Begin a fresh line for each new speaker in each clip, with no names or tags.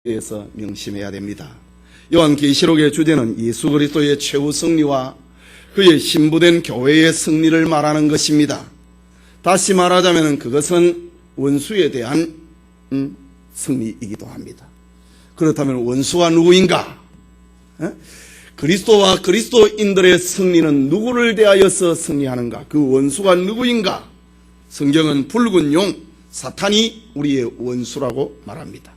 대해서 명심해야 됩니다. 요한계시록의 주제는 예수 그리스도의 최후 승리와 그의 신부된 교회의 승리를 말하는 것입니다. 다시 말하자면 그것은 원수에 대한 승리이기도 합니다. 그렇다면 원수가 누구인가? 그리스도와 그리스도인들의 승리는 누구를 대하여서 승리하는가? 그 원수가 누구인가? 성경은 붉은 용 사탄이 우리의 원수라고 말합니다.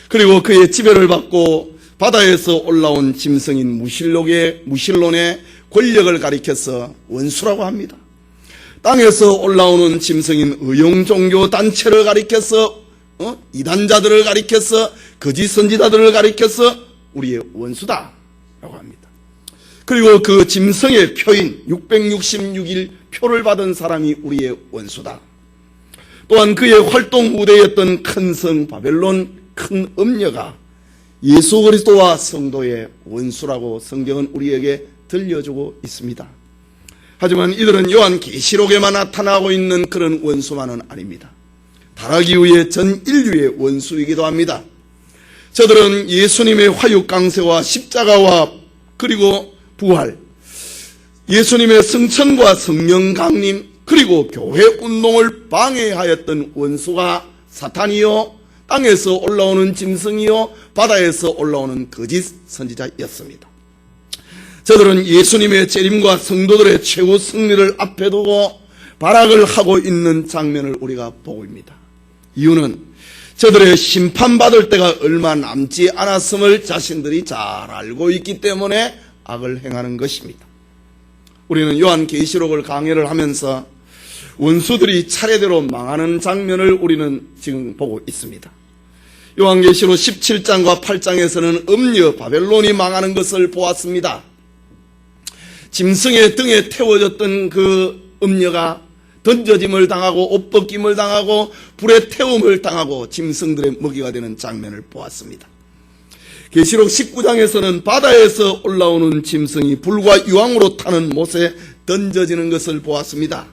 그리고 그의 지배를 받고 바다에서 올라온 짐승인 무신론의 권력을 가리켜서 원수라고 합니다. 땅에서 올라오는 짐승인 의용종교 단체를 가리켜서 이단자들을 가리켜서 거짓 선지자들을 가리켜서 우리의 원수다라고 합니다. 그리고 그 짐승의 표인 666일 표를 받은 사람이 우리의 원수다. 또한 그의 활동 무대였던 큰 성 바벨론 큰 음녀가 예수 그리스도와 성도의 원수라고 성경은 우리에게 들려주고 있습니다. 하지만 이들은 요한계시록에만 나타나고 있는 그런 원수만은 아닙니다. 타락 이후의 전 인류의 원수이기도 합니다. 저들은 예수님의 화육강세와 십자가와 그리고 부활, 예수님의 승천과 성령 강림, 그리고 교회 운동을 방해하였던 원수가 사탄이요, 땅에서 올라오는 짐승이요, 바다에서 올라오는 거짓 선지자였습니다. 저들은 예수님의 재림과 성도들의 최후 승리를 앞에 두고 발악을 하고 있는 장면을 우리가 보고 있습니다. 이유는 저들의 심판받을 때가 얼마 남지 않았음을 자신들이 잘 알고 있기 때문에 악을 행하는 것입니다. 우리는 요한계시록을 강해를 하면서 원수들이 차례대로 망하는 장면을 우리는 지금 보고 있습니다. 요한계시록 17장과 8장에서는 음녀 바벨론이 망하는 것을 보았습니다. 짐승의 등에 태워졌던 그 음녀가 던져짐을 당하고 옷 벗김을 당하고 불에 태움을 당하고 짐승들의 먹이가 되는 장면을 보았습니다. 계시록 19장에서는 바다에서 올라오는 짐승이 불과 유황으로 타는 못에 던져지는 것을 보았습니다.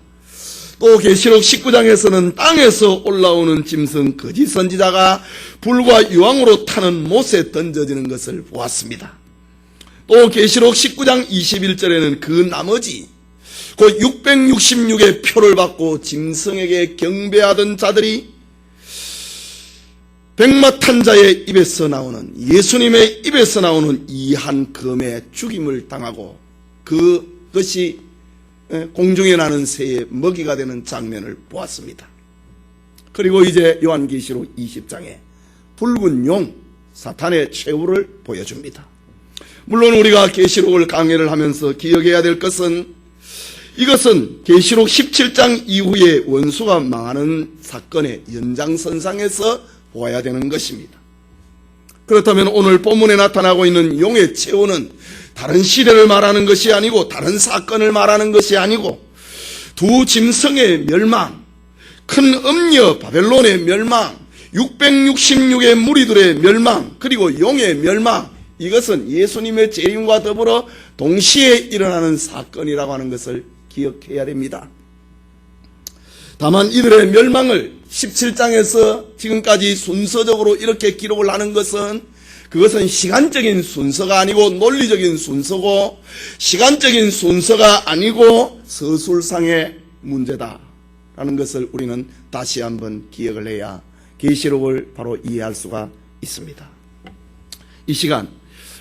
또 계시록 19장에서는 땅에서 올라오는 짐승 거짓 선지자가 불과 유황으로 타는 못에 던져지는 것을 보았습니다. 또 계시록 19장 21절에는 그 나머지 곧 666의 표를 받고 짐승에게 경배하던 자들이 백마탄자의 입에서 나오는 예수님의 입에서 나오는 이 한 검에 죽임을 당하고 그것이 공중에 나는 새의 먹이가 되는 장면을 보았습니다. 그리고 이제 요한계시록 20장에 붉은 용 사탄의 최후를 보여줍니다. 물론 우리가 계시록을 강해를 하면서 기억해야 될 것은 이것은 계시록 17장 이후에 원수가 망하는 사건의 연장선상에서 보아야 되는 것입니다. 그렇다면 오늘 본문에 나타나고 있는 용의 최후는 다른 시대를 말하는 것이 아니고 다른 사건을 말하는 것이 아니고 두 짐승의 멸망, 큰 음녀 바벨론의 멸망, 666의 무리들의 멸망, 그리고 용의 멸망, 이것은 예수님의 재림과 더불어 동시에 일어나는 사건이라고 하는 것을 기억해야 됩니다. 다만 이들의 멸망을 17장에서 지금까지 순서적으로 이렇게 기록을 하는 것은 그것은 시간적인 순서가 아니고 논리적인 순서고 시간적인 순서가 아니고 서술상의 문제다라는 것을 우리는 다시 한번 기억을 해야 계시록을 바로 이해할 수가 있습니다. 이 시간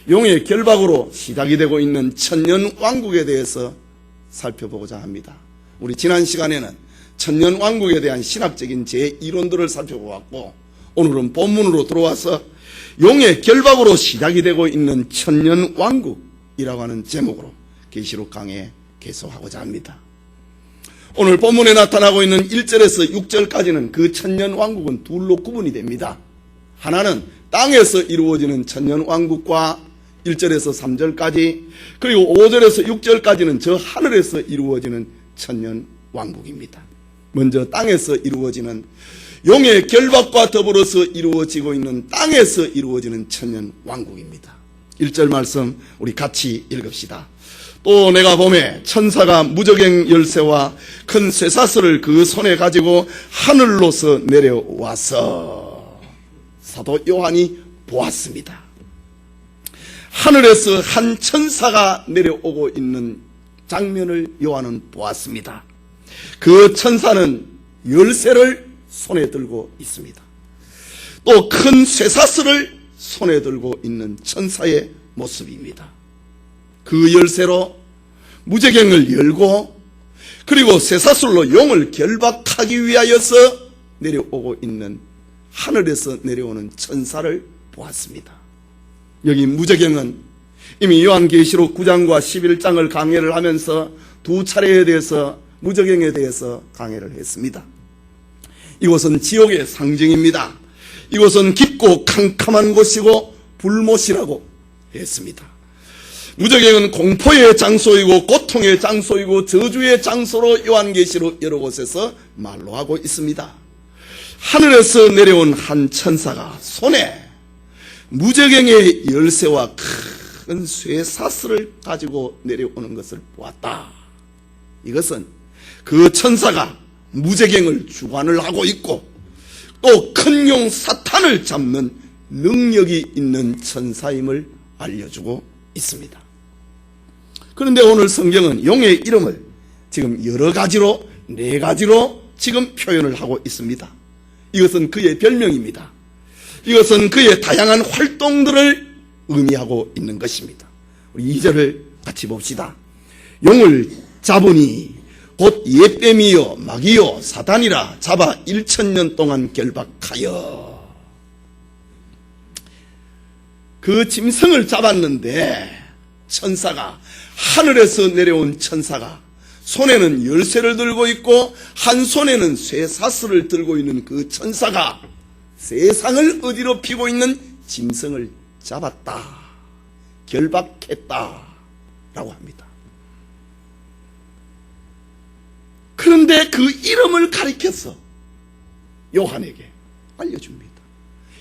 용의 결박으로 시작이 되고 있는 천년왕국에 대해서 살펴보고자 합니다. 우리 지난 시간에는 천년왕국에 대한 신학적인 제 이론들을 살펴보았고 오늘은 본문으로 들어와서 용의 결박으로 시작이 되고 있는 천년왕국이라고 하는 제목으로 계시록 강해 계속하고자 합니다. 오늘 본문에 나타나고 있는 1절에서 6절까지는 그 천년왕국은 둘로 구분이 됩니다. 하나는 땅에서 이루어지는 천년왕국과 1절에서 3절까지 그리고 5절에서 6절까지는 저 하늘에서 이루어지는 천년왕국입니다. 먼저 땅에서 이루어지는 용의 결박과 더불어서 이루어지고 있는 땅에서 이루어지는 천년왕국입니다. 1절 말씀 우리 같이 읽읍시다. 또 내가 보매 천사가 무저갱 열쇠와 큰 쇠사슬을 그 손에 가지고 하늘로서 내려와서 사도 요한이 보았습니다. 하늘에서 한 천사가 내려오고 있는 장면을 요한은 보았습니다. 그 천사는 열쇠를 손에 들고 있습니다. 또 큰 쇠사슬을 손에 들고 있는 천사의 모습입니다. 그 열쇠로 무저갱을 열고 그리고 쇠사슬로 용을 결박하기 위하여서 내려오고 있는 하늘에서 내려오는 천사를 보았습니다. 여기 무저갱은 이미 요한계시록 9장과 11장을 강해를 하면서 두 차례에 대해서 무저갱에 대해서 강해를 했습니다. 이곳은 지옥의 상징입니다. 이곳은 깊고 캄캄한 곳이고 불못이라고 했습니다. 무저갱은 공포의 장소이고 고통의 장소이고 저주의 장소로 요한계시록 여러 곳에서 말로 하고 있습니다. 하늘에서 내려온 한 천사가 손에 무저갱의 열쇠와 큰 쇠사슬을 가지고 내려오는 것을 보았다. 이것은 그 천사가 무저갱을 주관을 하고 있고 또 큰 용 사탄을 잡는 능력이 있는 천사임을 알려주고 있습니다. 그런데 오늘 성경은 용의 이름을 지금 여러 가지로, 네 가지로 지금 표현을 하고 있습니다. 이것은 그의 별명입니다. 이것은 그의 다양한 활동들을 의미하고 있는 것입니다. 우리 2절을 같이 봅시다. 용을 잡으니 곧 옛뱀이요 마귀요 사단이라 잡아 1000년 동안 결박하여. 그 짐승을 잡았는데 천사가, 하늘에서 내려온 천사가 손에는 열쇠를 들고 있고 한 손에는 쇠사슬을 들고 있는 그 천사가 세상을 어지럽히고 있는 짐승을 잡았다, 결박했다 라고 합니다. 그런데 그 이름을 가리켜서 요한에게 알려줍니다.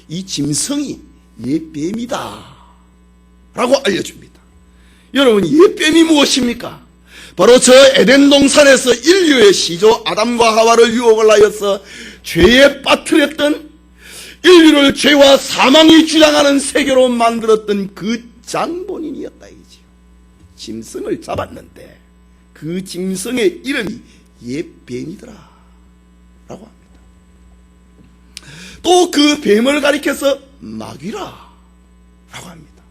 이 짐승이 옛뱀이다 라고 알려줍니다. 여러분, 옛뱀이 무엇입니까? 바로 저 에덴 동산에서 인류의 시조 아담과 하와를 유혹을 하여서 죄에 빠뜨렸던, 인류를 죄와 사망이 주장하는 세계로 만들었던 그 장본인이었다 이지요. 짐승을 잡았는데 그 짐승의 이름이 옛뱀이더라 라고 합니다. 또 그 뱀을 가리켜서 마귀라 라고 합니다.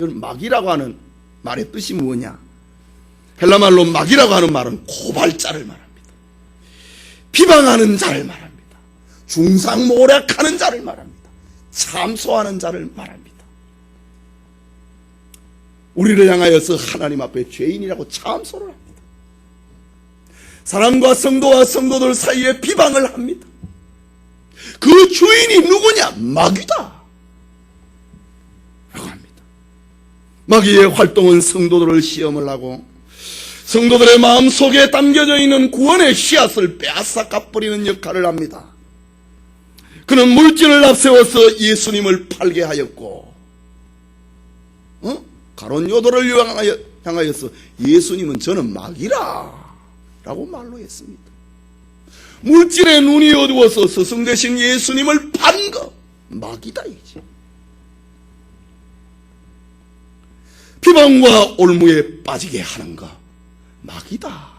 여러분, 마귀라고 하는 말의 뜻이 뭐냐? 헬라말로 마귀라고 하는 말은 고발자를 말합니다. 비방하는 자를 말합니다. 중상모략하는 자를 말합니다. 참소하는 자를 말합니다. 우리를 향하여서 하나님 앞에 죄인이라고 참소를 합니다. 사람과 성도와 성도들 사이에 비방을 합니다. 그 주인이 누구냐? 마귀다 라고 합니다. 마귀의 활동은 성도들을 시험을 하고 성도들의 마음속에 담겨져 있는 구원의 씨앗을 빼앗아 가버리는 역할을 합니다. 그는 물질을 앞세워서 예수님을 팔게 하였고 가론 요도를 향하여서 예수님은 저는 마귀라 라고 말로 했습니다. 물질에 눈이 어두워서 스승 되신 예수님을 판 거 마귀다 이지. 비방과 올무에 빠지게 하는 거 마귀다.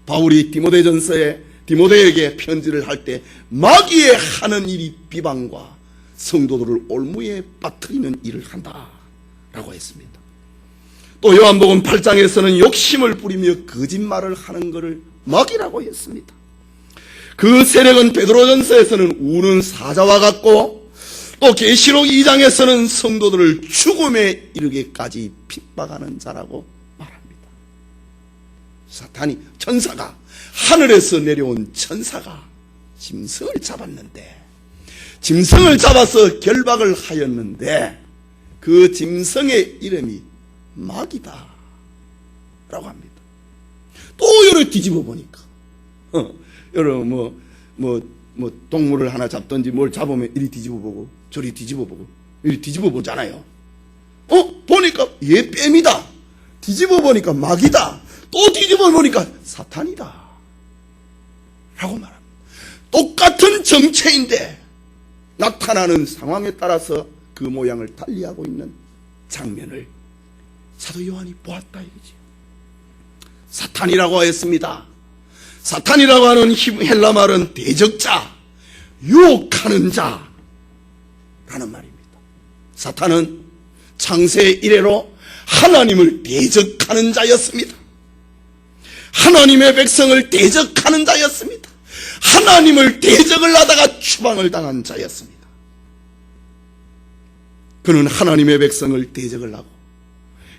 바울이 디모데전서에 디모데에게 편지를 할 때 마귀에 하는 일이 비방과 성도들을 올무에 빠뜨리는 일을 한다 라고 했습니다. 또 요한복음 8장에서는 욕심을 부리며 거짓말을 하는 것을 마귀라고 했습니다. 그 세력은 베드로전서에서는 우는 사자와 같고 또 계시록 2장에서는 성도들을 죽음에 이르게까지 핍박하는 자라고 말합니다. 사탄이, 천사가, 하늘에서 내려온 천사가 짐승을 잡았는데, 짐승을 잡아서 결박을 하였는데 그 짐승의 이름이 마귀다 라고 합니다. 또 여러 뒤집어 보니까 여러 동물을 하나 잡든지 뭘 잡으면 이리 뒤집어 보고 저리 뒤집어 보고 이리 뒤집어 보잖아요. 보니까 얘 뱀이다, 뒤집어 보니까 마귀다, 또 뒤집어 보니까 사탄이다 라고 말합니다. 똑같은 정체인데 나타나는 상황에 따라서 그 모양을 달리하고 있는 장면을 사도 요한이 보았다 이거지. 사탄이라고 하였습니다. 사탄이라고 하는 헬라 말은 대적자, 유혹하는 자라는 말입니다. 사탄은 창세 이래로 하나님을 대적하는 자였습니다. 하나님의 백성을 대적하는 자였습니다. 하나님을 대적을 하다가 추방을 당한 자였습니다. 그는 하나님의 백성을 대적을 하고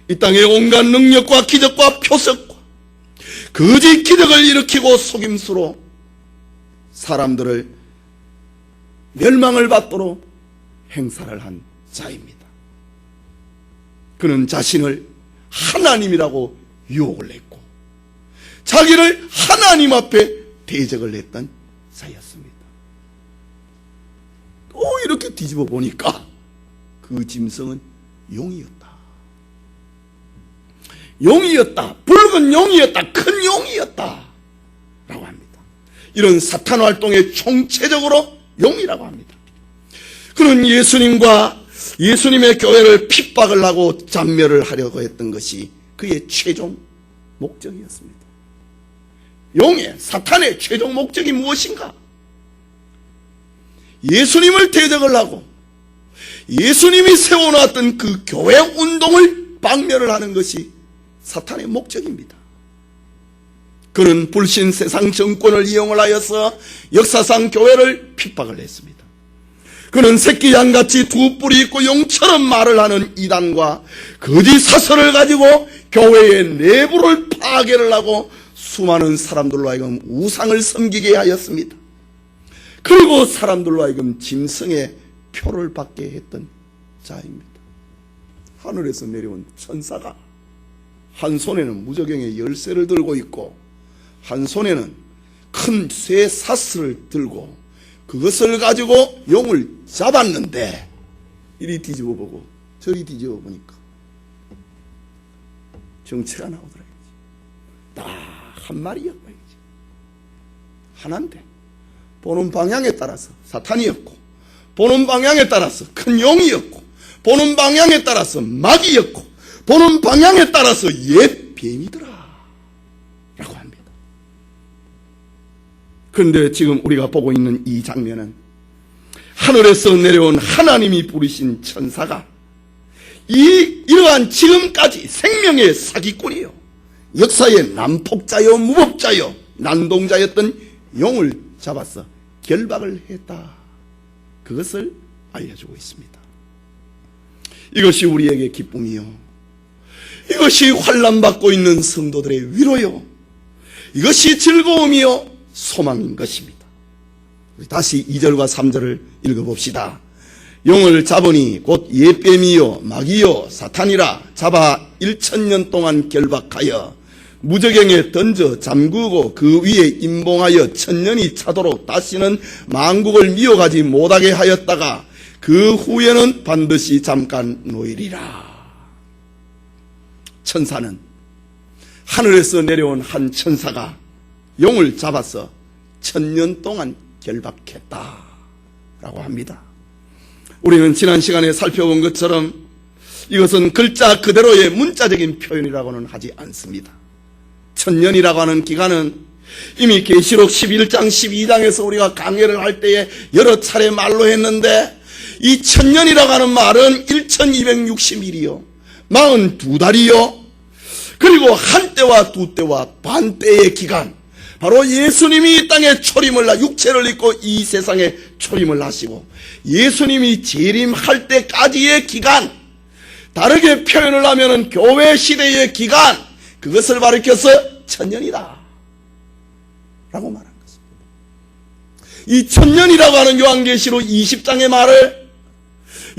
이 땅에 온갖 능력과 기적과 표적과 거짓 기적을 일으키고 속임수로 사람들을 멸망을 받도록 행사를 한 자입니다. 그는 자신을 하나님이라고 유혹을 했고 자기를 하나님 앞에 대적을 했던 자였습니다. 또 이렇게 뒤집어 보니까 그 짐승은 용이었다. 용이었다. 붉은 용이었다. 큰 용이었다. 라고 합니다. 이런 사탄 활동의 총체적으로 용이라고 합니다. 그는 예수님의 교회를 핍박을 하고 잔멸을 하려고 했던 것이 그의 최종 목적이었습니다. 사탄의 최종 목적이 무엇인가? 예수님을 대적을 하고 예수님이 세워놨던 그 교회 운동을 박멸을 하는 것이 사탄의 목적입니다. 그는 불신 세상 정권을 이용을 하여서 역사상 교회를 핍박을 했습니다. 그는 새끼 양같이 두 뿔이 있고 용처럼 말을 하는 이단과 거짓 사설을 가지고 교회의 내부를 파괴를 하고 수많은 사람들로 하여금 우상을 섬기게 하였습니다. 그리고 사람들로 하여금 짐승의 표를 받게 했던 자입니다. 하늘에서 내려온 천사가 한 손에는 무저갱의 열쇠를 들고 있고 한 손에는 큰 쇠 사슬을 들고 그것을 가지고 용을 잡았는데 이리 뒤집어 보고 저리 뒤집어 보니까 정체가 나오더라. 딱 한 마리였고 하나인데 보는 방향에 따라서 사탄이었고 보는 방향에 따라서 큰 용이었고 보는 방향에 따라서 마귀였고 보는 방향에 따라서 옛 뱀이더라 라고 합니다. 그런데 지금 우리가 보고 있는 이 장면은 하늘에서 내려온 하나님이 부르신 천사가 이러한 지금까지 생명의 사기꾼이요 역사의 난폭자요 무법자요 난동자였던 용을 잡아서 결박을 했다. 그것을 알려주고 있습니다. 이것이 우리에게 기쁨이요 이것이 환난받고 있는 성도들의 위로요 이것이 즐거움이요 소망인 것입니다. 다시 2절과 3절을 읽어봅시다. 용을 잡으니 곧 옛뱀이요 마귀요 사탄이라 잡아 1000년 동안 결박하여 무저갱에 던져 잠그고 그 위에 임봉하여 1000년이 차도록 다시는 만국을 미워가지 못하게 하였다가 그 후에는 반드시 잠깐 놓이리라. 천사는 하늘에서 내려온 한 천사가 용을 잡아서 1000년 동안 결박했다 라고 합니다. 우리는 지난 시간에 살펴본 것처럼 이것은 글자 그대로의 문자적인 표현이라고는 하지 않습니다. 1000년이라고 하는 기간은 이미 계시록 11장 12장에서 우리가 강해를 할 때에 여러 차례 말로 했는데 이 1000년이라고 하는 말은 1260일이요 42달이요 그리고 한때와 두때와 반때의 기간 바로 예수님이 이 땅에 육체를 입고 이 세상에 초림을 하시고 예수님이 재림할 때까지의 기간 다르게 표현을 하면 교회 시대의 기간 그것을 가리켜서 1000년이다 라고 말한 것입니다. 이 1000년이라고 하는 요한계시록 20장의 말을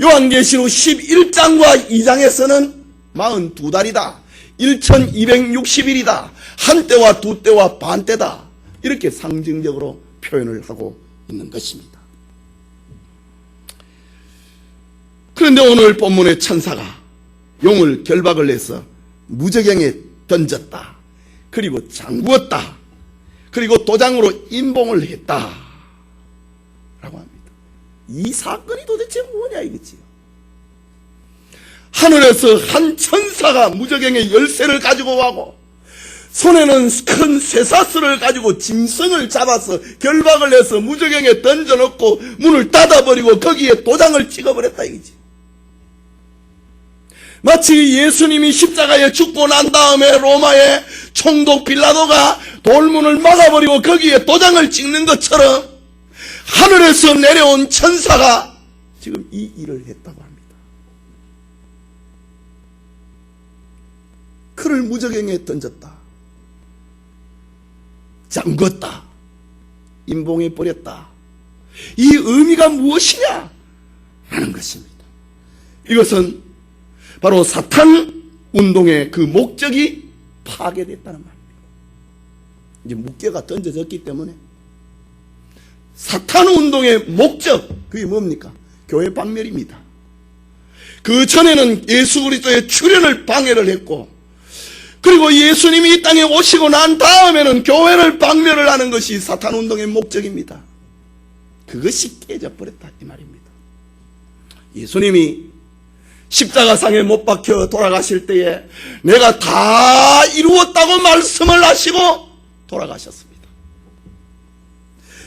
요한계시록 11장과 2장에서는 42달이다 1260일이다 한때와 두때와 반때다 이렇게 상징적으로 표현을 하고 있는 것입니다. 그런데 오늘 본문의 천사가 용을 결박을 해서 무저갱에 던졌다 그리고 잠그었다 그리고 도장으로 임봉을 했다 라고 합니다. 이 사건이 도대체 뭐냐 이거지요. 하늘에서 한 천사가 무저갱의 열쇠를 가지고 와고 손에는 큰 쇠사슬을 가지고 짐승을 잡아서 결박을 해서 무저갱에 던져놓고 문을 닫아버리고 거기에 도장을 찍어버렸다 이거지. 마치 예수님이 십자가에 죽고 난 다음에 로마의 총독 빌라도가 돌문을 막아버리고 거기에 도장을 찍는 것처럼 하늘에서 내려온 천사가 지금 이 일을 했다고 합니다. 그를 무저갱에 던졌다. 잠궜다. 임봉해 버렸다. 이 의미가 무엇이냐 하는 것입니다. 이것은 바로 사탄 운동의 그 목적이 파괴됐다는 말입니다. 이제 무게가 던져졌기 때문에 사탄 운동의 목적, 그게 뭡니까? 교회 박멸입니다. 그 전에는 예수 그리스도의 출현을 방해를 했고, 그리고 예수님이 이 땅에 오시고 난 다음에는 교회를 박멸을 하는 것이 사탄 운동의 목적입니다. 그것이 깨져버렸다 이 말입니다. 예수님이 십자가상에 못 박혀 돌아가실 때에 내가 다 이루었다고 말씀을 하시고 돌아가셨습니다.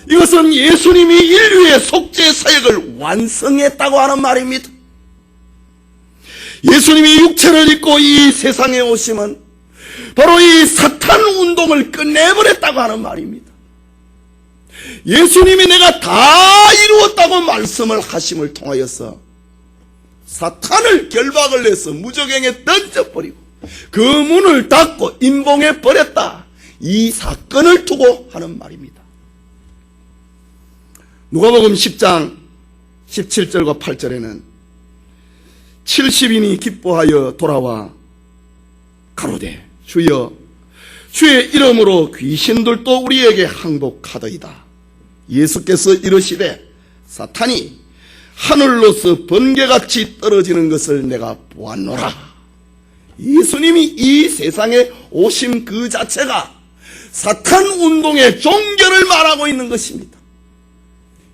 이것은 예수님이 인류의 속죄 사역을 완성했다고 하는 말입니다. 예수님이 육체를 입고 이 세상에 오심은 바로 이 사탄 운동을 끝내버렸다고 하는 말입니다. 예수님이 내가 다 이루었다고 말씀을 하심을 통하여서 사탄을 결박을 해서 무저갱에 던져버리고 그 문을 닫고 임봉해 버렸다. 이 사건을 두고 하는 말입니다. 누가복음 10장 17절과 8절에는 70인이 기뻐하여 돌아와 가로되 주여 주의 이름으로 귀신들도 우리에게 항복하더이다. 예수께서 이르시되 사탄이 하늘로서 번개같이 떨어지는 것을 내가 보았노라. 예수님이 이 세상에 오신 그 자체가 사탄 운동의 종결을 말하고 있는 것입니다.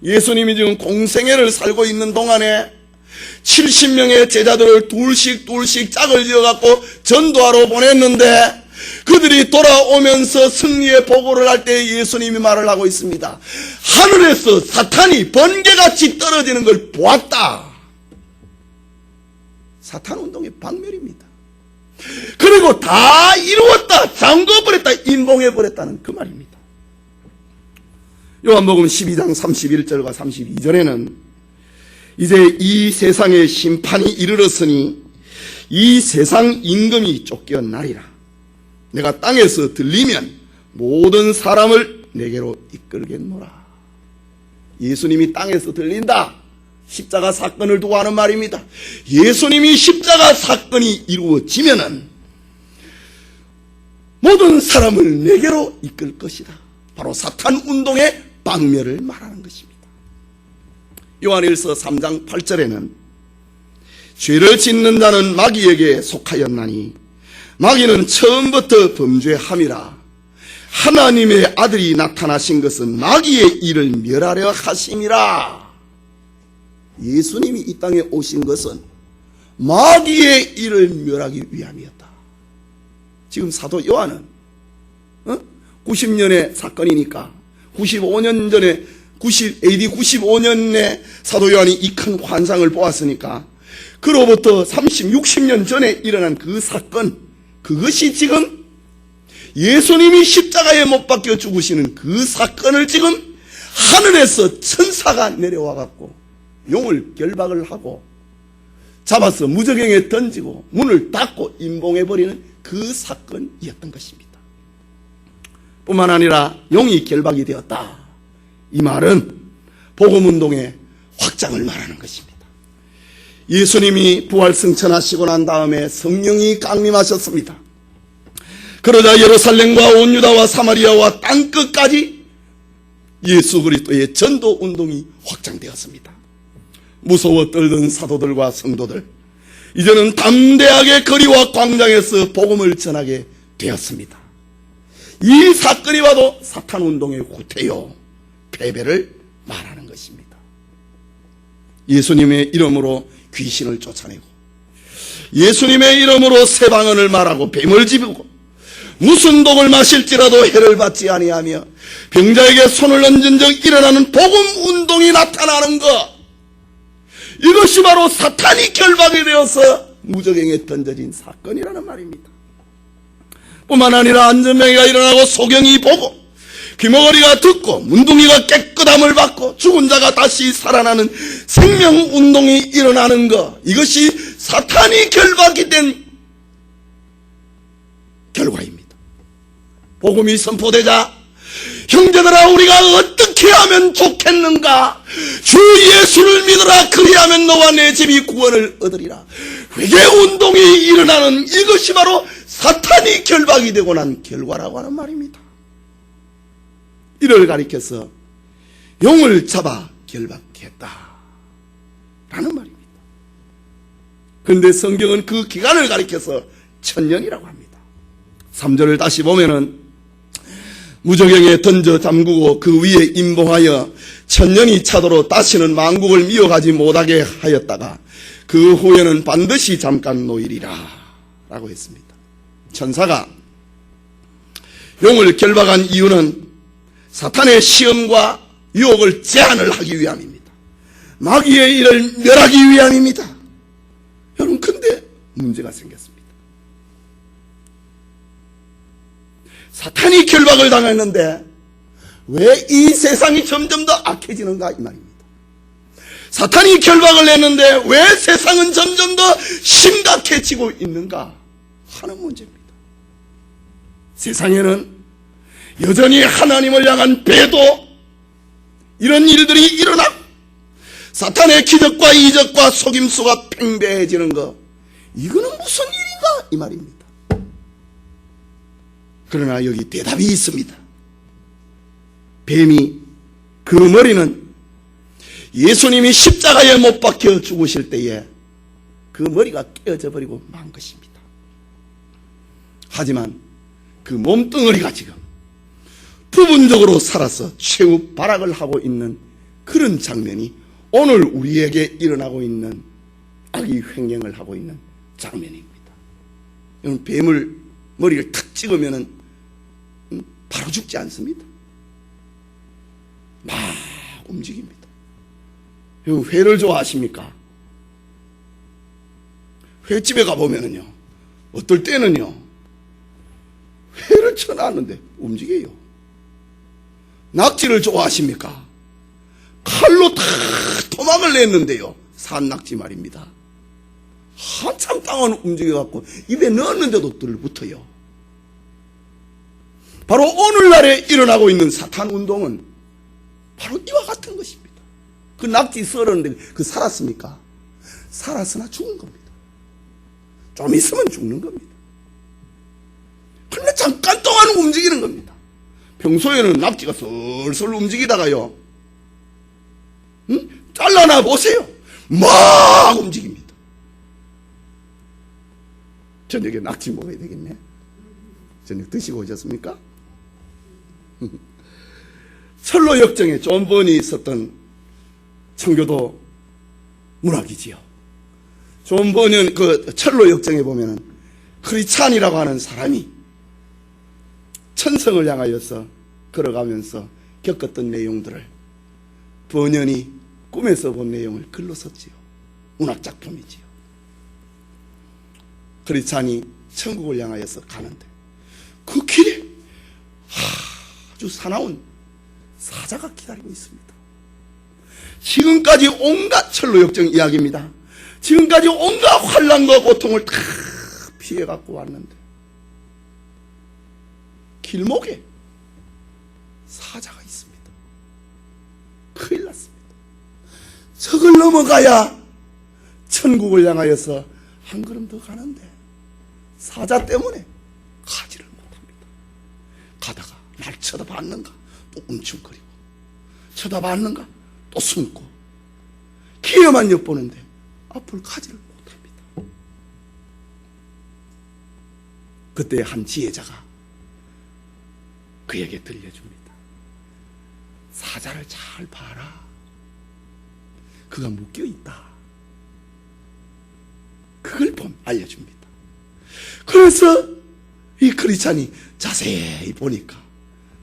예수님이 지금 공생애를 살고 있는 동안에 70명의 제자들을 둘씩 짝을 지어갖고 전도하러 보냈는데 그들이 돌아오면서 승리의 보고를 할 때 예수님이 말을 하고 있습니다. 하늘에서 사탄이 번개같이 떨어지는 걸 보았다. 사탄 운동의 박멸입니다. 그리고 다 이루었다, 잠궈버렸다, 임봉해버렸다는 그 말입니다. 요한복음 12장 31절과 32절에는 이제 이 세상의 심판이 이르렀으니 이 세상 임금이 쫓겨나리라. 내가 땅에서 들리면 모든 사람을 내게로 이끌겠노라. 예수님이 땅에서 들린다. 십자가 사건을 두고 하는 말입니다. 예수님이 십자가 사건이 이루어지면은 모든 사람을 내게로 이끌 것이다. 바로 사탄 운동의 박멸을 말하는 것입니다. 요한일서 3장 8절에는 죄를 짓는 자는 마귀에게 속하였나니 마귀는 처음부터 범죄함이라. 하나님의 아들이 나타나신 것은 마귀의 일을 멸하려 하심이라. 예수님이 이 땅에 오신 것은 마귀의 일을 멸하기 위함이었다. 지금 사도 요한은 90년의 사건이니까 95년 전에 AD 95년에 사도 요한이 이 큰 환상을 보았으니까 그로부터 60년 전에 일어난 그 사건, 그것이 지금 예수님이 십자가에 못 박혀 죽으시는 그 사건을 지금 하늘에서 천사가 내려와 갖고 용을 결박을 하고 잡아서 무저갱에 던지고 문을 닫고 임봉해버리는 그 사건이었던 것입니다. 뿐만 아니라 용이 결박이 되었다. 이 말은 복음운동의 확장을 말하는 것입니다. 예수님이 부활승천하시고 난 다음에 성령이 강림하셨습니다. 그러자 예루살렘과 온 유다와 사마리아와 땅끝까지 예수 그리스도의 전도운동이 확장되었습니다. 무서워 떨던 사도들과 성도들, 이제는 담대하게 거리와 광장에서 복음을 전하게 되었습니다. 이 사건이 봐도 사탄운동의 후퇴요, 패배를 말하는 것입니다. 예수님의 이름으로 귀신을 쫓아내고 예수님의 이름으로 새 방언을 말하고 뱀을 집고 무슨 독을 마실지라도 해를 받지 아니하며 병자에게 손을 얹은 적 일어나는 복음 운동이 나타나는 것, 이것이 바로 사탄이 결박이 되어서 무적행에 던져진 사건이라는 말입니다. 뿐만 아니라 안전병이가 일어나고 소경이 보고 귀머거리가 듣고 문둥이가 깨끗함을 받고 죽은 자가 다시 살아나는 생명운동이 일어나는 것, 이것이 사탄이 결박이 된 결과입니다. 복음이 선포되자 형제들아 우리가 어떻게 하면 좋겠는가? 주 예수를 믿으라. 그리하면 너와 내 집이 구원을 얻으리라. 회개운동이 일어나는 이것이 바로 사탄이 결박이 되고 난 결과라고 하는 말입니다. 이를 가리켜서 용을 잡아 결박했다 라는 말입니다. 그런데 성경은 그 기간을 가리켜서 천년이라고 합니다. 3절을 다시 보면은 무적행에 던져 잠그고 그 위에 임봉하여 천년이 차도록 다시는 만국을 미워가지 못하게 하였다가 그 후에는 반드시 잠깐 놓이리라 라고 했습니다. 천사가 용을 결박한 이유는 사탄의 시험과 유혹을 제한을 하기 위함입니다. 마귀의 일을 멸하기 위함입니다. 여러분, 근데 문제가 생겼습니다. 사탄이 결박을 당했는데 왜 이 세상이 점점 더 악해지는가 이 말입니다. 사탄이 결박을 했는데 왜 세상은 점점 더 심각해지고 있는가 하는 문제입니다. 세상에는 여전히 하나님을 향한 배도, 이런 일들이 일어나고 사탄의 기적과 이적과 속임수가 팽배해지는 것, 이거는 무슨 일인가 이 말입니다. 그러나 여기 대답이 있습니다. 뱀이, 그 머리는 예수님이 십자가에 못 박혀 죽으실 때에 그 머리가 깨어져 버리고 만 것입니다. 하지만 그 몸뚱어리가 지금 부분적으로 살아서 최후 발악을 하고 있는 그런 장면이 오늘 우리에게 일어나고 있는 악의 횡령을 하고 있는 장면입니다. 여러분, 뱀을 머리를 탁 찍으면은 바로 죽지 않습니다. 막 움직입니다. 여러분, 회를 좋아하십니까? 횟집에 가보면은요, 어떨 때는요, 회를 쳐놨는데 움직여요. 낙지를 좋아하십니까? 칼로 다 토막을 냈는데요, 산낙지 말입니다. 한참 동안 움직여갖고 입에 넣었는데도 들붙어요. 바로 오늘날에 일어나고 있는 사탄 운동은 바로 이와 같은 것입니다. 그 낙지 썰었는데 그 살았습니까? 살았으나 죽은 겁니다. 좀 있으면 죽는 겁니다. 그런데 잠깐 동안 움직이는 겁니다. 평소에는 낙지가 슬슬 움직이다가요, 잘라나 보세요. 막 움직입니다. 저녁에 낙지 먹어야 되겠네. 저녁 드시고 오셨습니까? 철로 역정에 존 번이 있었던 청교도 문학이지요. 존 번은 그 철로 역정에 보면은 크리찬이라고 하는 사람이 천성을 향하여서 걸어가면서 겪었던 내용들을 번연이 꿈에서 본 내용을 글로 썼지요. 문학작품이지요. 크리찬이 천국을 향하여서 가는데 그 길에 아주 사나운 사자가 기다리고 있습니다. 지금까지 온갖 철로 역정 이야기입니다. 지금까지 온갖 환난과 고통을 다 피해 갖고 왔는데 길목에 사자가 있습니다. 큰일 났습니다. 저걸 넘어가야 천국을 향하여서 한 걸음 더 가는데 사자 때문에 가지를 못합니다. 가다가 날 쳐다봤는가 또 움츠거리고, 쳐다봤는가 또 숨고, 기회만 엿보는데 앞을 가지를 못합니다. 그때 한 지혜자가 그에게 들려줍니다. 사자를 잘 봐라. 그가 묶여있다. 그가 그걸 알려줍니다. 그래서 이 크리스찬이 자세히 보니까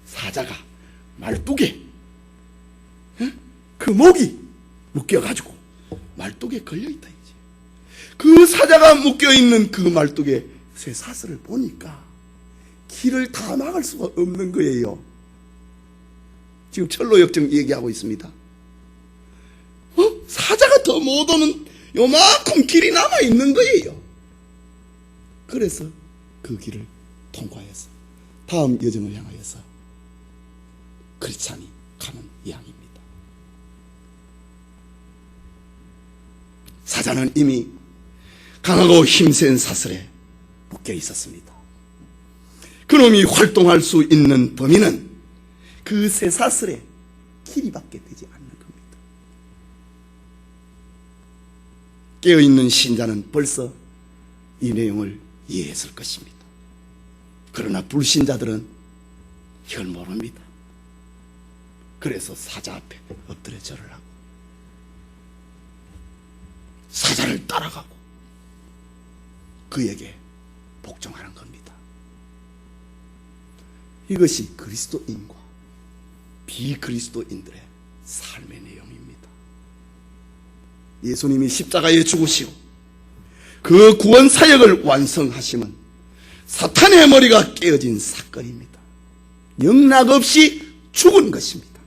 사자가 말뚝에 그 목이 묶여가지고 말뚝에 걸려있다. 그 사자가 묶여있는 그 말뚝에 쇠사슬을 보니까 길을 다 막을 수가 없는 거예요. 지금 철로역정 얘기하고 있습니다. 사자가 더 못 오는 요만큼 길이 남아있는 거예요. 그래서 그 길을 통과해서 다음 여정을 향하여서 크리스찬이 가는 이야기입니다. 사자는 이미 강하고 힘센 사슬에 묶여 있었습니다. 그놈이 활동할 수 있는 범위는 그 쇠사슬의 길이밖에 되지 않는 겁니다. 깨어있는 신자는 벌써 이 내용을 이해했을 것입니다. 그러나 불신자들은 이걸 모릅니다. 그래서 사자 앞에 엎드려 절을 하고 사자를 따라가고 그에게 복종하는 겁니다. 이것이 그리스도인과 비그리스도인들의 삶의 내용입니다. 예수님이 십자가에 죽으시고 그 구원 사역을 완성하시면 사탄의 머리가 깨어진 사건입니다. 영락없이 죽은 것입니다.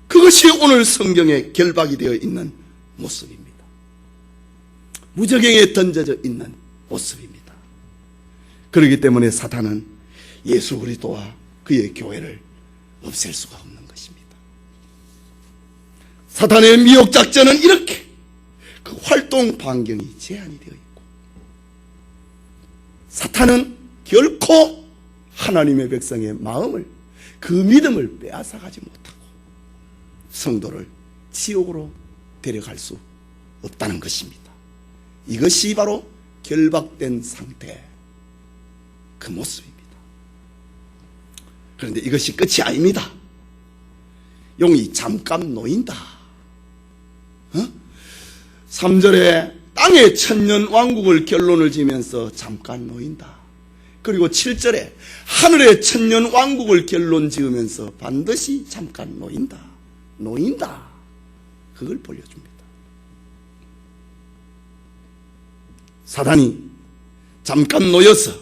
그것이 오늘 성경에 결박이 되어 있는 모습입니다. 무저갱에 던져져 있는 모습입니다. 그렇기 때문에 사탄은 예수 그리스도와 그의 교회를 없앨 수가 없는 것입니다. 사탄의 미혹 작전은 이렇게 그 활동 반경이 제한이 되어 있고, 사탄은 결코 하나님의 백성의 마음을, 그 믿음을 빼앗아가지 못하고 성도를 지옥으로 데려갈 수 없다는 것입니다. 이것이 바로 결박된 상태, 그 모습입니다. 그런데 이것이 끝이 아닙니다. 용이 잠깐 놓인다. 3절에 땅의 천년 왕국을 결론을 지면서 잠깐 놓인다. 그리고 7절에 하늘의 천년 왕국을 결론 지으면서 반드시 잠깐 놓인다. 그걸 보여줍니다. 사단이 잠깐 놓여서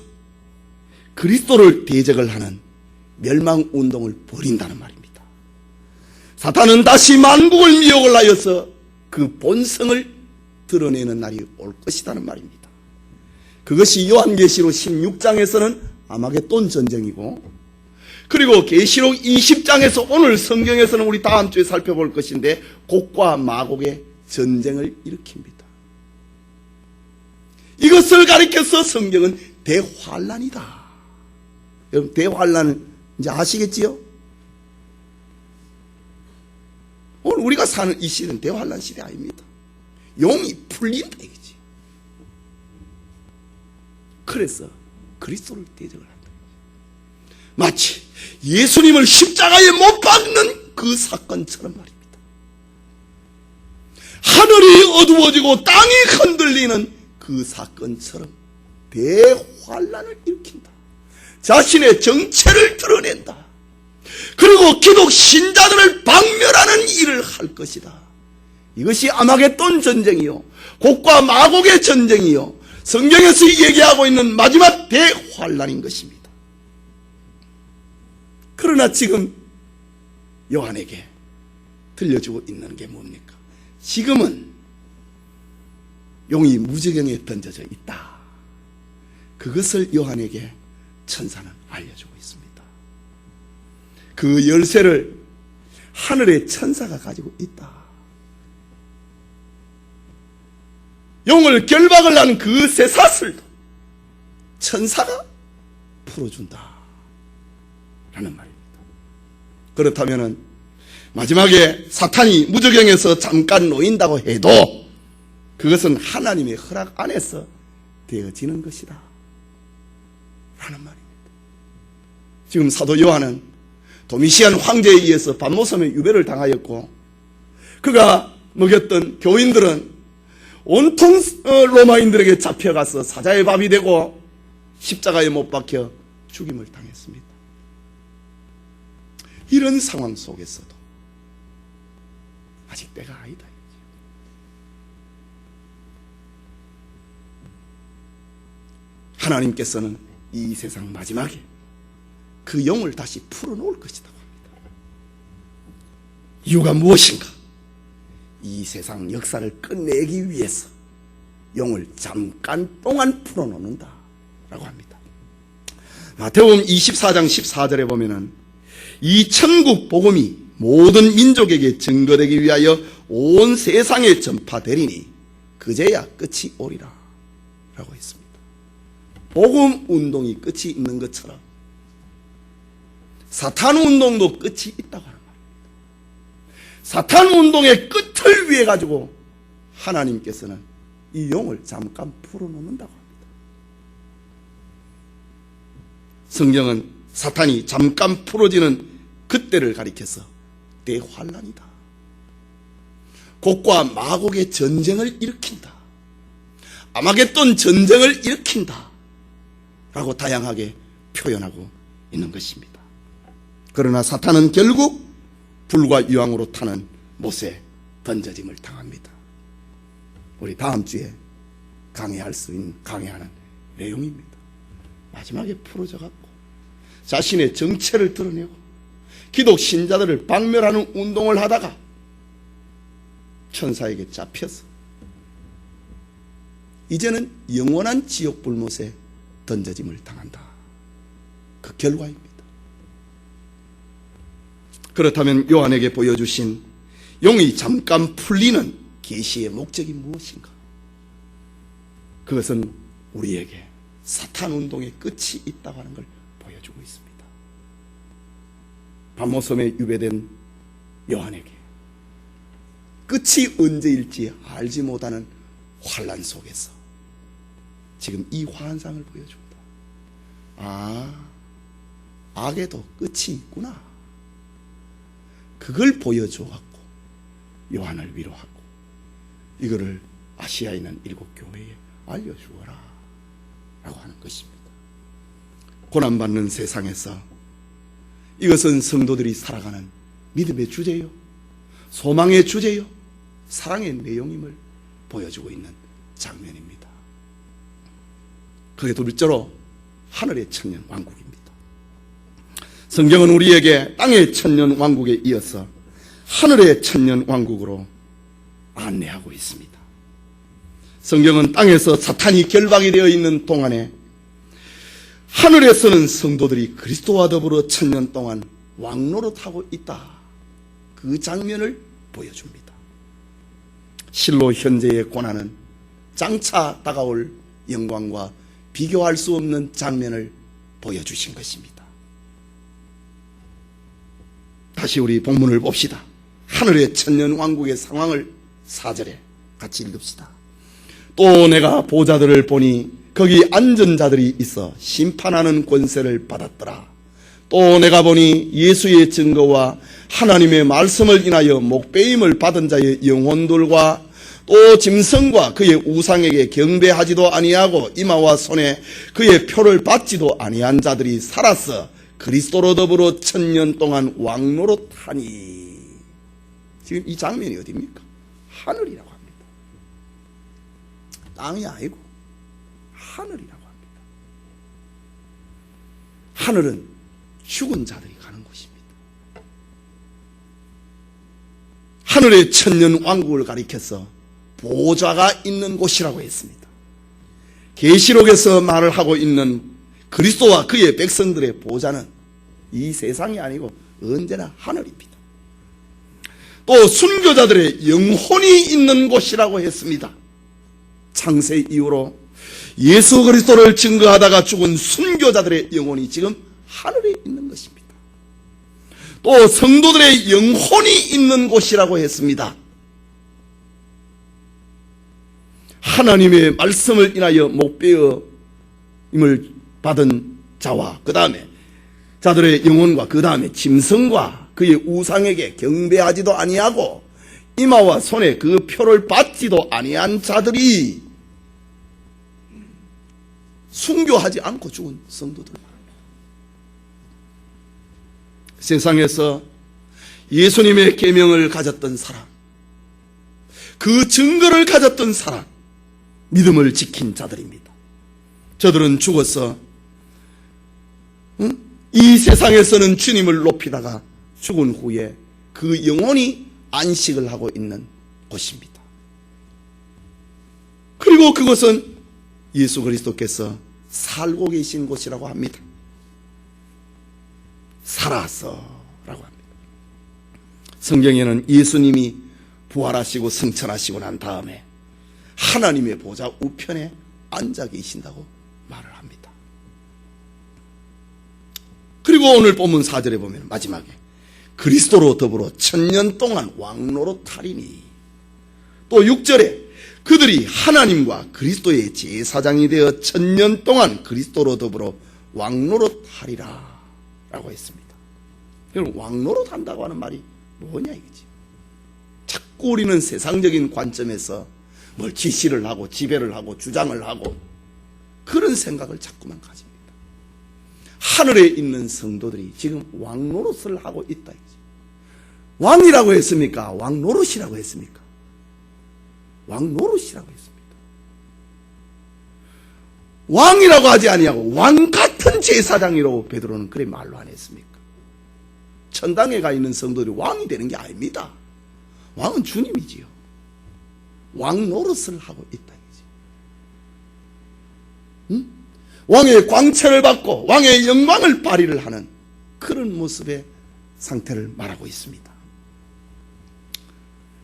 그리스도를 대적을 하는 멸망운동을 벌인다는 말입니다. 사탄은 다시 만국을 미혹을 하여서 그 본성을 드러내는 날이 올 것이라는 말입니다. 그것이 요한계시록 16장에서는 아마겟돈 전쟁이고, 그리고 계시록 20장에서 오늘 성경에서는 우리 다음 주에 살펴볼 것인데 곡과 마곡의 전쟁을 일으킵니다. 이것을 가리켜서 성경은 대환란이다. 여러분, 대환란은 이제 아시겠지요? 오늘 우리가 사는 이 시대는 대환란 시대 아닙니다. 용이 풀린다 이거지. 그래서 그리스도를 대적을 한다. 마치 예수님을 십자가에 못 박는 그 사건처럼 말입니다. 하늘이 어두워지고 땅이 흔들리는 그 사건처럼 대환란을 일으킨다. 자신의 정체를 드러낸다. 그리고 기독 신자들을 박멸하는 일을 할 것이다. 이것이 아마겟돈 전쟁이요, 곡과 마곡의 전쟁이요, 성경에서 얘기하고 있는 마지막 대환란인 것입니다. 그러나 지금 요한에게 들려주고 있는 게 뭡니까? 지금은 용이 무저갱에 던져져 있다. 그것을 요한에게 천사는 알려주고 있습니다. 그 열쇠를 하늘의 천사가 가지고 있다. 용을 결박을 한 그 쇠사슬도 천사가 풀어준다 라는 말입니다. 그렇다면 마지막에 사탄이 무저갱에서 잠깐 놓인다고 해도 그것은 하나님의 허락 안에서 되어지는 것이다 라는 말입니다. 지금 사도 요한은 도미시안 황제에 의해서 반모섬의 유배를 당하였고, 그가 먹였던 교인들은 온통 로마인들에게 잡혀가서 사자의 밥이 되고 십자가에 못 박혀 죽임을 당했습니다. 이런 상황 속에서도 아직 때가 아니다. 하나님께서는 이 세상 마지막에 그 영을 다시 풀어놓을 것이라고 합니다. 이유가 무엇인가? 이 세상 역사를 끝내기 위해서 영을 잠깐 동안 풀어놓는다 라고 합니다. 마태복음 24장 14절에 보면은 이 천국 복음이 모든 민족에게 증거되기 위하여 온 세상에 전파되리니 그제야 끝이 오리라 라고 했습니다. 복음 운동이 끝이 있는 것처럼 사탄 운동도 끝이 있다고 하는 말입니다. 사탄 운동의 끝을 위해 가지고 하나님께서는 이 용을 잠깐 풀어놓는다고 합니다. 성경은 사탄이 잠깐 풀어지는 그때를 가리켜서 대환란이다, 곡과 마곡의 전쟁을 일으킨다, 아마겟돈 전쟁을 일으킨다 라고 다양하게 표현하고 있는 것입니다. 그러나 사탄은 결국 불과 유황으로 타는 못에 던져짐을 당합니다. 우리 다음 주에 강해하는 내용입니다. 마지막에 풀어져 갖고 자신의 정체를 드러내고 기독 신자들을 박멸하는 운동을 하다가 천사에게 잡혀서 이제는 영원한 지옥 불못에 던져짐을 당한다. 그 결과입니다. 그렇다면 요한에게 보여주신 용이 잠깐 풀리는 계시의 목적이 무엇인가? 그것은 우리에게 사탄 운동의 끝이 있다고 하는 걸 보여주고 있습니다. 밤모섬에 유배된 요한에게 끝이 언제일지 알지 못하는 환란 속에서 지금 이 환상을 보여줍니다. 악에도 끝이 있구나. 그걸 보여줘갖고 요한을 위로하고 이거를 아시아에 있는 7교회에 알려주어라 라고 하는 것입니다. 고난받는 세상에서 이것은 성도들이 살아가는 믿음의 주제요, 소망의 주제요, 사랑의 내용임을 보여주고 있는 장면입니다. 그게 둘째로 하늘의 천년 왕국입니다. 성경은 우리에게 땅의 천년 왕국에 이어서 하늘의 천년 왕국으로 안내하고 있습니다. 성경은 땅에서 사탄이 결박이 되어 있는 동안에 하늘에서는 성도들이 그리스도와 더불어 천년 동안 왕노릇하고 있다, 그 장면을 보여줍니다. 실로 현재의 고난은 장차 다가올 영광과 비교할 수 없는 장면을 보여주신 것입니다. 다시 우리 본문을 봅시다. 하늘의 천년 왕국의 상황을 4절에 같이 읽읍시다. 또 내가 보좌들을 보니 거기 앉은 자들이 있어 심판하는 권세를 받았더라. 또 내가 보니 예수의 증거와 하나님의 말씀을 인하여 목배임을 받은 자의 영혼들과 또 짐승과 그의 우상에게 경배하지도 아니하고 이마와 손에 그의 표를 받지도 아니한 자들이 살아서 그리스도로 더불어 천년 동안 왕노릇하니. 지금 이 장면이 어디입니까? 하늘이라고 합니다. 땅이 아니고 하늘이라고 합니다. 하늘은 죽은 자들이 가는 곳입니다. 하늘의 천년 왕국을 가리켜서 보좌가 있는 곳이라고 했습니다. 계시록에서 말을 하고 있는 그리스도와 그의 백성들의 보좌는 이 세상이 아니고 언제나 하늘입니다. 또 순교자들의 영혼이 있는 곳이라고 했습니다. 창세 이후로 예수 그리스도를 증거하다가 죽은 순교자들의 영혼이 지금 하늘에 있는 것입니다. 또 성도들의 영혼이 있는 곳이라고 했습니다. 하나님의 말씀을 인하여 목배임을 받은 자와 그 다음에 자들의 영혼과 그 다음에 짐승과 그의 우상에게 경배하지도 아니하고 이마와 손에 그 표를 받지도 아니한 자들이 순교하지 않고 죽은 성도들 말합니다. 세상에서 예수님의 계명을 가졌던 사람, 그 증거를 가졌던 사람, 믿음을 지킨 자들입니다. 저들은 죽어서 이 세상에서는 주님을 높이다가 죽은 후에 그 영혼이 안식을 하고 있는 곳입니다. 그리고 그곳은 예수 그리스도께서 살고 계신 곳이라고 합니다. 살아서라고 합니다. 성경에는 예수님이 부활하시고 승천하시고 난 다음에 하나님의 보좌 우편에 앉아 계신다고 말을 합니다. 그리고 오늘 본문 4절에 보면 마지막에 그리스도로 더불어 1000년 동안 왕노릇하리니, 또 6절에 그들이 하나님과 그리스도의 제사장이 되어 1000년 동안 그리스도로 더불어 왕노릇하리라 라고 했습니다. 여러분, 왕노릇한다고 하는 말이 뭐냐 이거지. 자꾸 우리는 세상적인 관점에서 뭘 지시를 하고 지배를 하고 주장을 하고 그런 생각을 자꾸만 가집니다. 하늘에 있는 성도들이 지금 왕노릇을 하고 있다 이거지. 왕이라고 했습니까? 왕노릇이라고 했습니까? 왕노릇이라고 했습니다. 왕이라고 하지 아니하고 왕 같은 제사장이라고 베드로는 그래 말로 안 했습니까? 천당에 가 있는 성도들이 왕이 되는 게 아닙니다. 왕은 주님이지요. 왕 노릇을 하고 있다 이거지. 왕의 광채를 받고 왕의 영광을 발휘를 하는 그런 모습의 상태를 말하고 있습니다.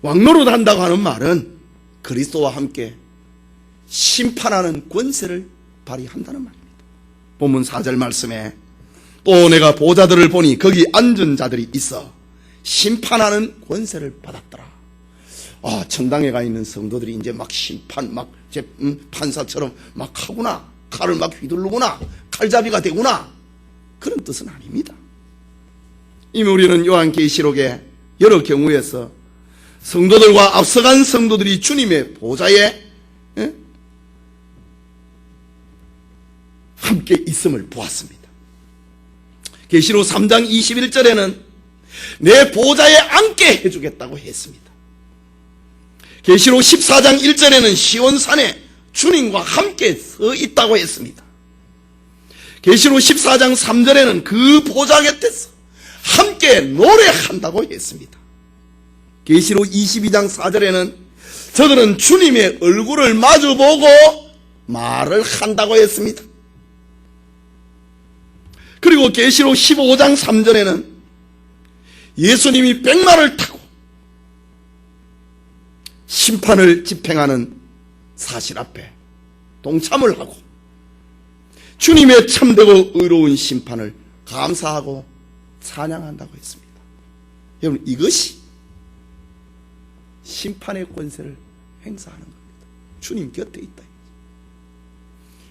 왕 노릇한다고 하는 말은 그리스도와 함께 심판하는 권세를 발휘한다는 말입니다. 본문 4절 말씀에 또 내가 보좌들을 보니 거기 앉은 자들이 있어 심판하는 권세를 받았더라. 천당에 가 있는 성도들이 이제 막 심판, 판사처럼 막 하구나, 칼을 막 휘두르구나, 칼잡이가 되구나, 그런 뜻은 아닙니다. 이미 우리는 요한계시록의 여러 경우에서 성도들과 앞서간 성도들이 주님의 보좌에 함께 있음을 보았습니다. 계시록 3장 21절에는 내 보좌에 앉게 해주겠다고 했습니다. 계시록 14장 1절에는 시온산에 주님과 함께 서 있다고 했습니다. 계시록 14장 3절에는 그 보좌 곁에서 함께 노래한다고 했습니다. 계시록 22장 4절에는 저들은 주님의 얼굴을 마주보고 말을 한다고 했습니다. 그리고 계시록 15장 3절에는 예수님이 백마를 타고 심판을 집행하는 사실 앞에 동참을 하고 주님의 참되고 의로운 심판을 감사하고 찬양한다고 했습니다. 여러분, 이것이 심판의 권세를 행사하는 겁니다. 주님 곁에 있다.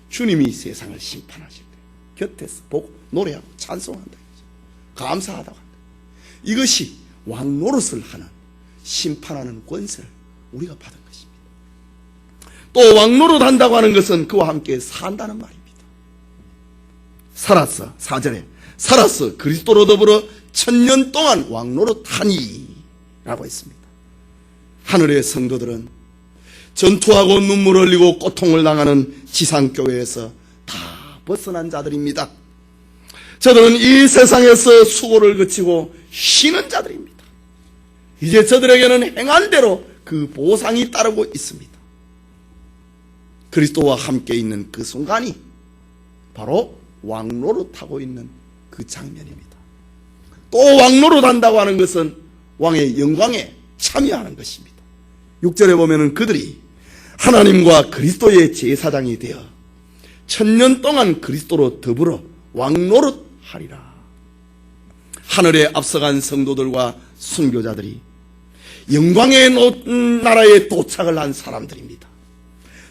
주님이 세상을 심판하실 때 곁에서 보고 노래하고 찬송한다. 감사하다고 한다. 이것이 왕노릇을 하는 심판하는 권세를 우리가 받은 것입니다. 또 왕노릇 한다고 하는 것은 그와 함께 산다는 말입니다. 살았어, 4절에 살았어 그리스도로 더불어 1000년 동안 왕노릇 하니 라고 했습니다. 하늘의 성도들은 전투하고 눈물 흘리고 고통을 당하는 지상교회에서 다 벗어난 자들입니다. 저들은 이 세상에서 수고를 그치고 쉬는 자들입니다. 이제 저들에게는 행한 대로 그 보상이 따르고 있습니다. 그리스도와 함께 있는 그 순간이 바로 왕노릇하고 있는 그 장면입니다. 또 왕노릇 한다고 하는 것은 왕의 영광에 참여하는 것입니다. 6절에 보면은 그들이 하나님과 그리스도의 제사장이 되어 1000년 동안 그리스도로 더불어 왕노릇하리라. 하늘에 앞서간 성도들과 순교자들이 영광의 나라에 도착을 한 사람들입니다.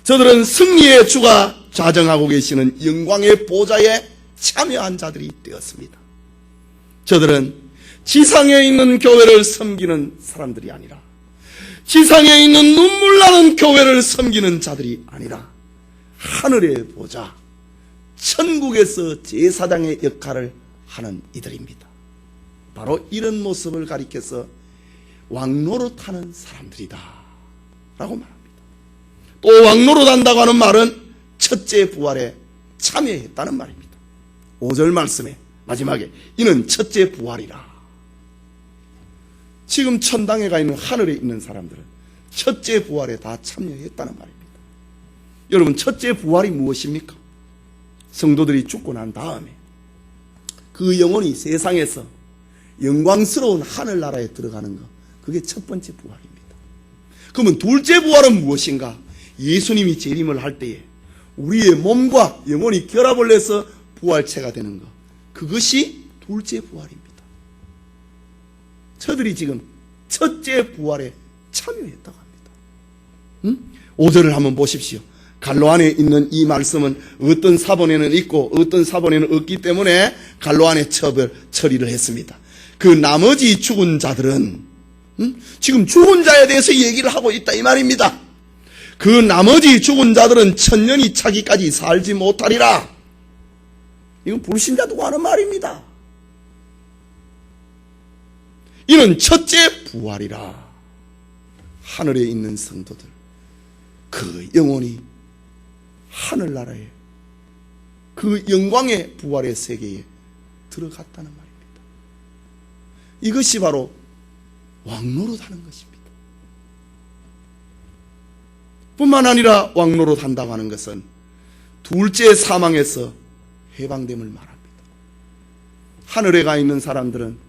저들은 승리의 주가 좌정하고 계시는 영광의 보좌에 참여한 자들이 되었습니다. 저들은 지상에 있는 교회를 섬기는 사람들이 아니라 지상에 있는 눈물 나는 교회를 섬기는 자들이 아니라 하늘의 보좌, 천국에서 제사장의 역할을 하는 이들입니다. 바로 이런 모습을 가리켜서 왕노릇하는 사람들이다 라고 말합니다. 또 왕노릇한다고 하는 말은 첫째 부활에 참여했다는 말입니다. 5절 말씀에 마지막에 이는 첫째 부활이라. 지금 천당에 가 있는 하늘에 있는 사람들은 첫째 부활에 다 참여했다는 말입니다. 여러분, 첫째 부활이 무엇입니까? 성도들이 죽고 난 다음에 그 영혼이 세상에서 영광스러운 하늘나라에 들어가는 것, 그게 첫 번째 부활입니다. 그러면 둘째 부활은 무엇인가? 예수님이 재림을 할 때에 우리의 몸과 영혼이 결합을 해서 부활체가 되는 것, 그것이 둘째 부활입니다. 저들이 지금 첫째 부활에 참여했다고 합니다. 5절을 한번 보십시오. 갈로 안에 있는 이 말씀은 어떤 사본에는 있고 어떤 사본에는 없기 때문에 갈로 안에 처리를 했습니다. 그 나머지 죽은 자들은 지금 죽은 자에 대해서 얘기를 하고 있다 이 말입니다. 그 나머지 죽은 자들은 천년이 차기까지 살지 못하리라. 이건 불신자도 하는 말입니다. 이는 첫째 부활이라. 하늘에 있는 성도들, 그 영혼이 하늘나라에, 그 영광의 부활의 세계에 들어갔다는 말입니다. 이것이 바로 왕노릇하는 것입니다. 뿐만 아니라 왕노릇한다고 하는 것은 둘째 사망에서 해방됨을 말합니다. 하늘에 가 있는 사람들은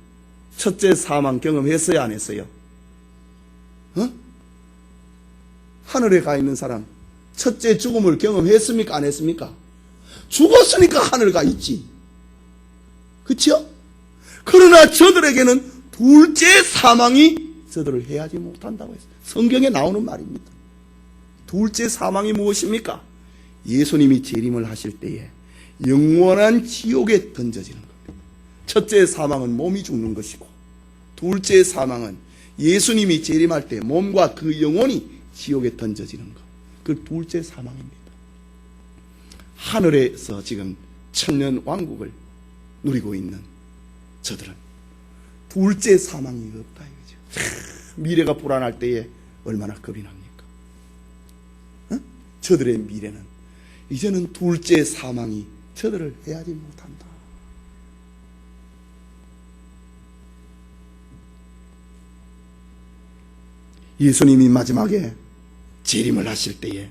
첫째 사망 경험했어요, 안 했어요? 하늘에 가 있는 사람 첫째 죽음을 경험했습니까, 안 했습니까? 죽었으니까 하늘 가 있지. 그렇죠? 그러나 저들에게는 둘째 사망이 저들을 해하지 못한다고 했어요. 성경에 나오는 말입니다. 둘째 사망이 무엇입니까? 예수님이 재림을 하실 때에 영원한 지옥에 던져지는 겁니다. 첫째 사망은 몸이 죽는 것이고, 둘째 사망은 예수님이 재림할 때 몸과 그 영혼이 지옥에 던져지는 것, 그 둘째 사망입니다. 하늘에서 지금 천년 왕국을 누리고 있는 저들은 둘째 사망이 없다 이거죠. 미래가 불안할 때에 얼마나 겁이 납니까? 저들의 미래는 이제는 둘째 사망이 저들을 해하지 못한다. 예수님이 마지막에 재림을 하실 때에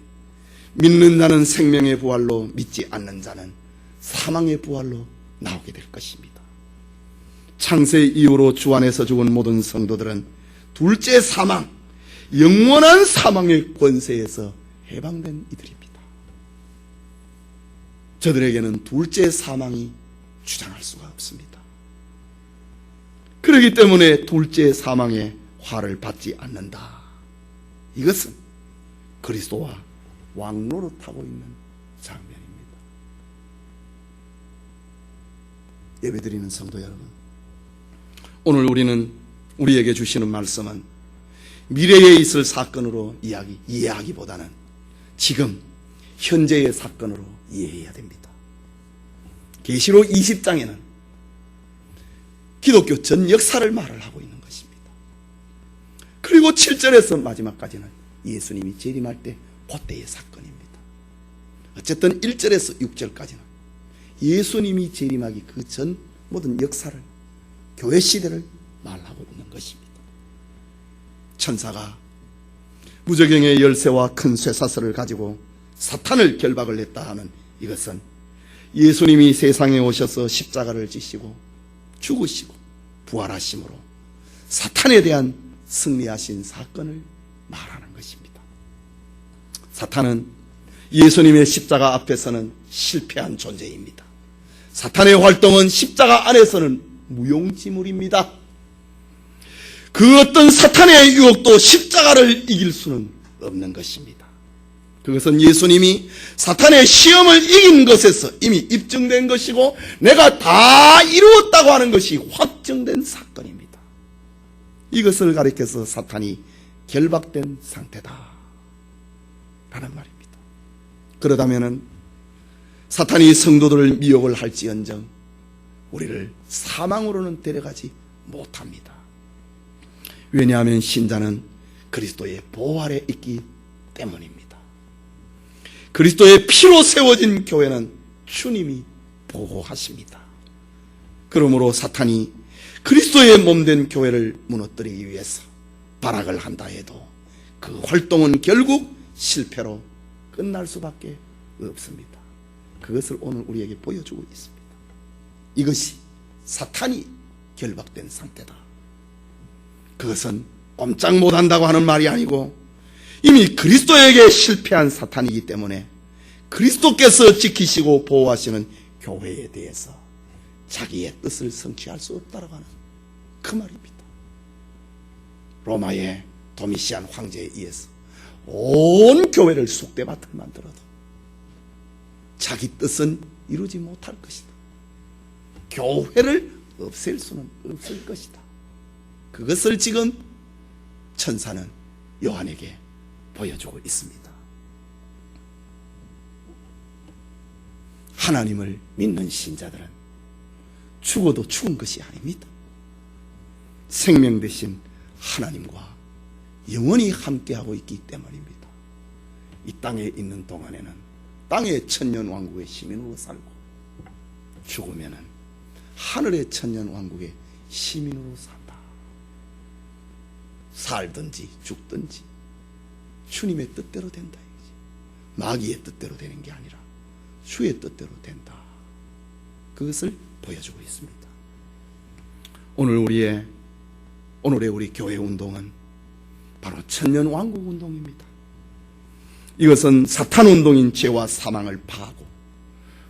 믿는 자는 생명의 부활로, 믿지 않는 자는 사망의 부활로 나오게 될 것입니다. 창세 이후로 주 안에서 죽은 모든 성도들은 둘째 사망, 영원한 사망의 권세에서 해방된 이들입니다. 저들에게는 둘째 사망이 주장할 수가 없습니다. 그렇기 때문에 둘째 사망의 화를 받지 않는다. 이것은 그리스도와 왕노릇하고 있는 장면입니다. 예배드리는 성도 여러분, 오늘 우리는 우리에게 주시는 말씀은 미래에 있을 사건으로 이해하기보다는 지금 현재의 사건으로 이해해야 됩니다. 계시록 20장에는 기독교 전 역사를 말을 하고 있는 것입니다. 그리고 7절에서 마지막까지는 예수님이 재림할 때 그때의 사건입니다. 어쨌든 1절에서 6절까지는 예수님이 재림하기 그 전 모든 역사를, 교회 시대를 말하고 있는 것입니다. 천사가 무저경의 열쇠와 큰 쇠사슬을 가지고 사탄을 결박을 했다 하는 이것은 예수님이 세상에 오셔서 십자가를 지시고 죽으시고 부활하심으로 사탄에 대한 승리하신 사건을 말하는 것입니다. 사탄은 예수님의 십자가 앞에서는 실패한 존재입니다. 사탄의 활동은 십자가 안에서는 무용지물입니다. 그 어떤 사탄의 유혹도 십자가를 이길 수는 없는 것입니다. 그것은 예수님이 사탄의 시험을 이긴 것에서 이미 입증된 것이고 내가 다 이루었다고 하는 것이 확정된 사건입니다. 이것을 가리켜서 사탄이 결박된 상태다 라는 말입니다. 그러다면은 사탄이 성도들을 미혹을 할지언정 우리를 사망으로는 데려가지 못합니다. 왜냐하면 신자는 그리스도의 보호 아래 있기 때문입니다. 그리스도의 피로 세워진 교회는 주님이 보호하십니다. 그러므로 사탄이 그리스도의 몸된 교회를 무너뜨리기 위해서 발악을 한다 해도 그 활동은 결국 실패로 끝날 수밖에 없습니다. 그것을 오늘 우리에게 보여주고 있습니다. 이것이 사탄이 결박된 상태다. 그것은 꼼짝 못한다고 하는 말이 아니고 이미 그리스도에게 실패한 사탄이기 때문에 그리스도께서 지키시고 보호하시는 교회에 대해서 자기의 뜻을 성취할 수 없다고 하는 그 말입니다. 로마의 도미시안 황제에 의해서 온 교회를 쑥대밭을 만들어도 자기 뜻은 이루지 못할 것이다. 교회를 없앨 수는 없을 것이다. 그것을 지금 천사는 요한에게 보여주고 있습니다. 하나님을 믿는 신자들은 죽어도 죽은 것이 아닙니다. 생명 되신 하나님과 영원히 함께하고 있기 때문입니다. 이 땅에 있는 동안에는 땅의 천년왕국의 시민으로 살고 죽으면은 하늘의 천년왕국의 시민으로 산다. 살든지 죽든지 주님의 뜻대로 된다. 마귀의 뜻대로 되는 게 아니라 주의 뜻대로 된다. 그것을 보여주고 있습니다. 오늘의 우리 교회 운동은 바로 천년왕국 운동입니다. 이것은 사탄 운동인 죄와 사망을 파하고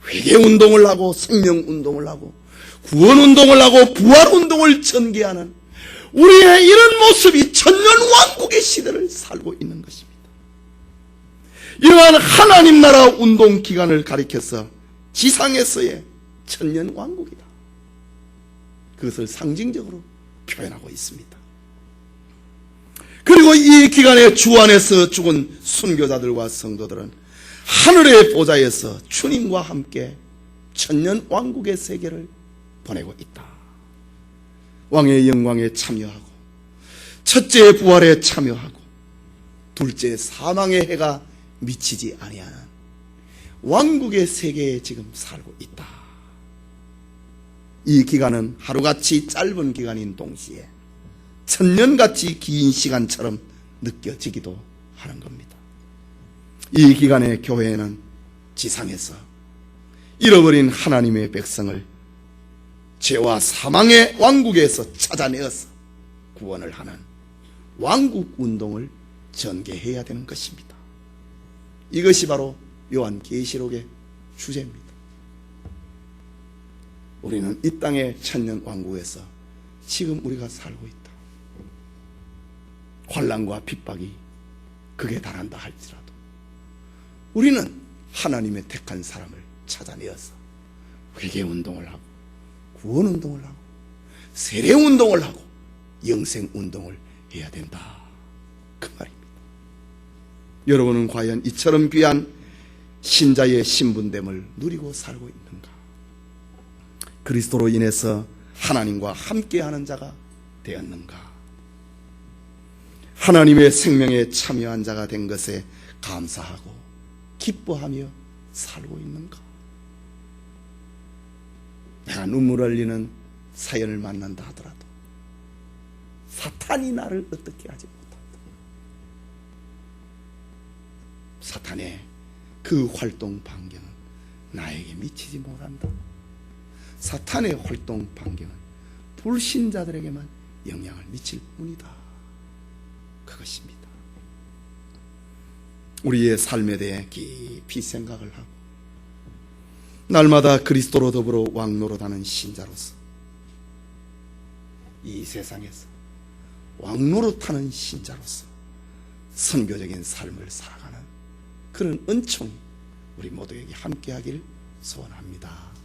회개 운동을 하고 생명 운동을 하고 구원 운동을 하고 부활 운동을 전개하는 우리의 이런 모습이 천년왕국의 시대를 살고 있는 것입니다. 이러한 하나님 나라 운동 기간을 가리켜서 지상에서의 천년왕국이다. 그것을 상징적으로 표현하고 있습니다. 그리고 이 기간에 주 안에서 죽은 순교자들과 성도들은 하늘의 보좌에서 주님과 함께 천년왕국의 세계를 보내고 있다. 왕의 영광에 참여하고 첫째 부활에 참여하고 둘째 사망의 해가 미치지 아니하는 왕국의 세계에 지금 살고 있다. 이 기간은 하루같이 짧은 기간인 동시에 천년같이 긴 시간처럼 느껴지기도 하는 겁니다. 이 기간의 교회는 지상에서 잃어버린 하나님의 백성을 죄와 사망의 왕국에서 찾아내어서 구원을 하는 왕국 운동을 전개해야 되는 것입니다. 이것이 바로 요한계시록의 주제입니다. 우리는 이 땅의 천년왕국에서 지금 우리가 살고 있다. 환난과 핍박이 극에 달한다 할지라도 우리는 하나님의 택한 사람을 찾아내어서 회개운동을 하고 구원운동을 하고 세례운동을 하고 영생운동을 해야 된다. 그 말입니다. 여러분은 과연 이처럼 귀한 신자의 신분됨을 누리고 살고 있는가? 그리스도로 인해서 하나님과 함께하는 자가 되었는가? 하나님의 생명에 참여한 자가 된 것에 감사하고 기뻐하며 살고 있는가? 내가 눈물 흘리는 사연을 만난다 하더라도 사탄이 나를 어떻게 하지 못한다. 사탄의 그 활동 반경은 나에게 미치지 못한다. 사탄의 활동 반경은 불신자들에게만 영향을 미칠 뿐이다. 그것입니다. 우리의 삶에 대해 깊이 생각을 하고 날마다 그리스도로 더불어 왕노릇하는 신자로서 이 세상에서 왕노릇하는 신자로서 선교적인 삶을 살아가는 그런 은총이 우리 모두에게 함께하길 소원합니다.